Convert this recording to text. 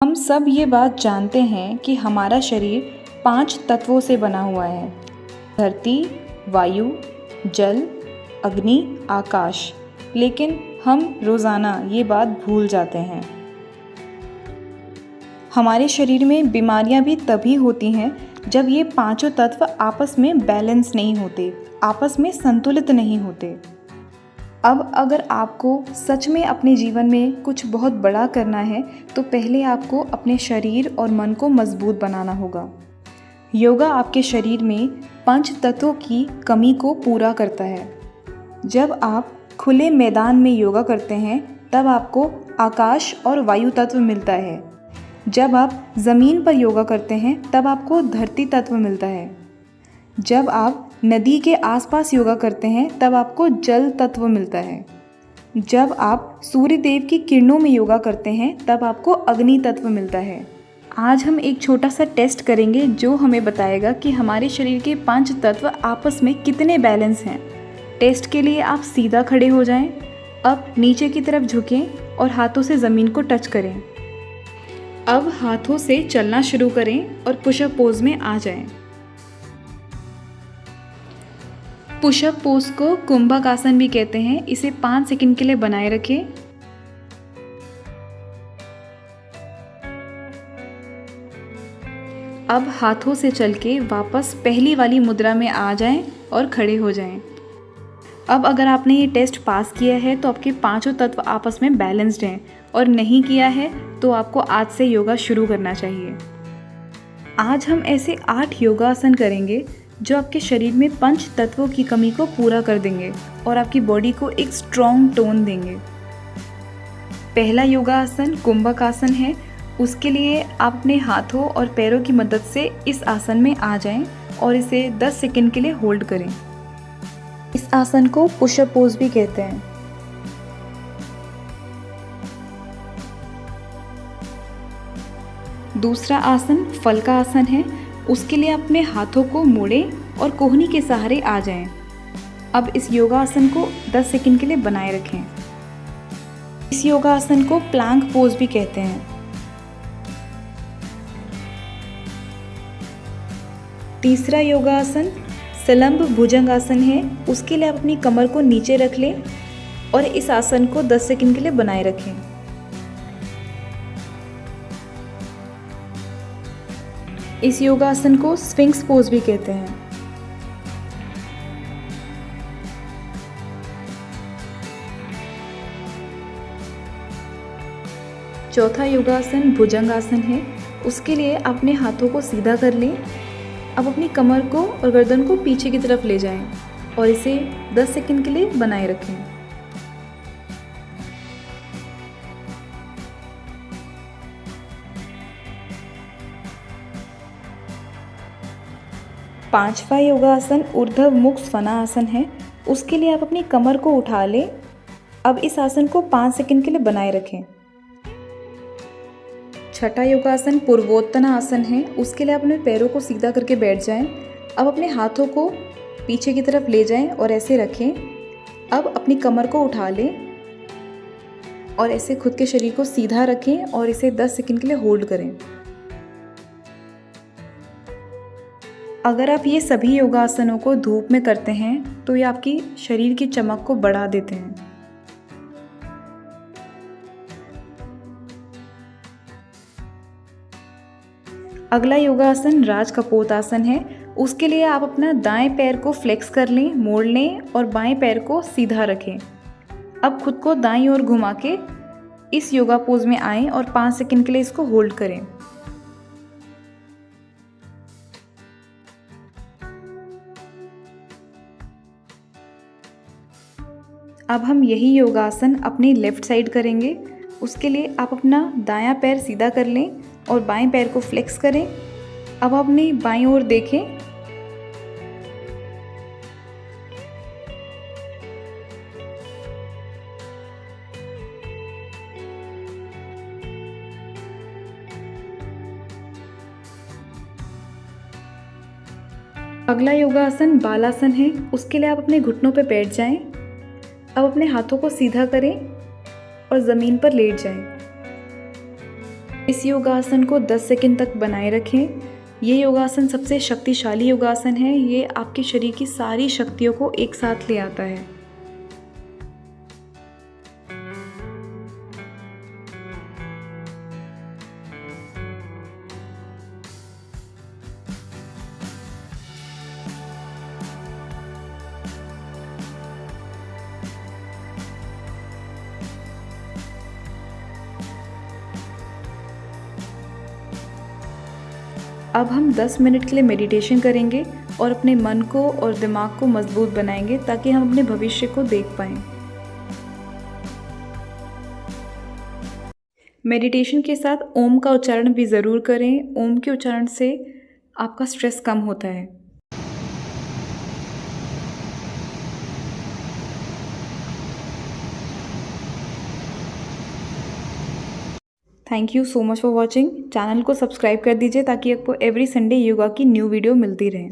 हम सब ये बात जानते हैं कि हमारा शरीर 5 तत्वों से बना हुआ है। धरती, वायु, जल, अग्नि, आकाश। लेकिन हम रोज़ाना ये बात भूल जाते हैं। हमारे शरीर में बीमारियां भी तभी होती हैं जब ये पांचों तत्व आपस में बैलेंस नहीं होते, आपस में संतुलित नहीं होते। अब अगर आपको सच में अपने जीवन में कुछ बहुत बड़ा करना है तो पहले आपको अपने शरीर और मन को मजबूत बनाना होगा। योगा आपके शरीर में पंच तत्वों की कमी को पूरा करता है। जब आप खुले मैदान में योगा करते हैं तब आपको आकाश और वायु तत्व मिलता है। जब आप ज़मीन पर योगा करते हैं तब आपको धरती तत्व मिलता है। जब आप नदी के आसपास योगा करते हैं तब आपको जल तत्व मिलता है। जब आप सूर्य देव की किरणों में योगा करते हैं तब आपको अग्नि तत्व मिलता है। आज हम एक छोटा सा टेस्ट करेंगे जो हमें बताएगा कि हमारे शरीर के 5 तत्व आपस में कितने बैलेंस हैं। टेस्ट के लिए आप सीधा खड़े हो जाएं, अब नीचे की तरफ झुकें और हाथों से ज़मीन को टच करें। अब हाथों से चलना शुरू करें और पुशअप पोज में आ जाएं। पुशअप पोज को कुंभक आसन भी कहते हैं। इसे 5 सेकंड के लिए बनाए रखें। अब हाथों से चल के वापस पहली वाली मुद्रा में आ जाएं और खड़े हो जाएं। अब अगर आपने ये टेस्ट पास किया है तो आपके पांचों तत्व आपस में बैलेंस्ड हैं, और नहीं किया है तो आपको आज से योगा शुरू करना चाहिए। आज हम ऐसे 8 योगासन करेंगे जो आपके शरीर में पंच तत्वों की कमी को पूरा कर देंगे और आपकी बॉडी को एक स्ट्रॉन्ग टोन देंगे। पहला योगासन कुंभक आसन है। उसके लिए आप अपने हाथों और पैरों की मदद से इस आसन में आ जाएं और इसे 10 सेकंड के लिए होल्ड करें। इस आसन को पुशअप पोज भी कहते हैं। दूसरा आसन फलका आसन है। उसके लिए अपने हाथों को मोड़ें और कोहनी के सहारे आ जाएं। अब इस योगासन को 10 सेकंड के लिए बनाए रखें। इस योगासन को प्लैंक पोज भी कहते हैं। तीसरा योगासन सलंब भुजंगासन है। उसके लिए आप अपनी कमर को नीचे रख लें और इस आसन को 10 सेकंड के लिए बनाए रखें। इस योगासन को स्फिंक्स पोज भी कहते हैं। चौथा योगासन भुजंगासन है। उसके लिए अपने हाथों को सीधा कर लें। अब अपनी कमर को और गर्दन को पीछे की तरफ ले जाएं और इसे 10 सेकंड के लिए बनाए रखें। पांचवा योगासन ऊर्ध्व मुख स्वनासन है। उसके लिए आप अपनी कमर को उठा लें। अब इस आसन को 5 सेकंड के लिए बनाए रखें। छठा योगासन पूर्वोत्ताना आसन है। उसके लिए आप अपने पैरों को सीधा करके बैठ जाएं। अब अपने हाथों को पीछे की तरफ ले जाएं और ऐसे रखें। अब अपनी कमर को उठा लें और ऐसे खुद के शरीर को सीधा रखें और इसे 10 सेकंड के लिए होल्ड करें। अगर आप ये सभी योगासनों को धूप में करते हैं तो ये आपकी शरीर की चमक को बढ़ा देते हैं। अगला योगासन राज कपोत आसन है। उसके लिए आप अपना दाएं पैर को फ्लेक्स कर लें, मोड़ लें और बाएं पैर को सीधा रखें। अब खुद को दाईं ओर घुमा के इस योगा पोज में आएं और 5 सेकंड के लिए इसको होल्ड करें। अब हम यही योगासन अपनी लेफ्ट साइड करेंगे। उसके लिए आप अपना दायां पैर सीधा कर लें और बाएं पैर को फ्लेक्स करें। अब अपनी बाईं ओर देखें। अगला योगासन बालासन है। उसके लिए आप अपने घुटनों पर बैठ जाएं। अब अपने हाथों को सीधा करें और ज़मीन पर लेट जाएं। इस योगासन को 10 सेकंड तक बनाए रखें। ये योगासन सबसे शक्तिशाली योगासन है। ये आपके शरीर की सारी शक्तियों को एक साथ ले आता है। अब हम 10 मिनट के लिए मेडिटेशन करेंगे और अपने मन को और दिमाग को मजबूत बनाएंगे ताकि हम अपने भविष्य को देख पाएं। मेडिटेशन के साथ ओम का उच्चारण भी ज़रूर करें। ओम के उच्चारण से आपका स्ट्रेस कम होता है। Thank you so much for watching. Channel को सब्सक्राइब कर दीजिए ताकि आपको एवरी संडे योगा की न्यू वीडियो मिलती रहे।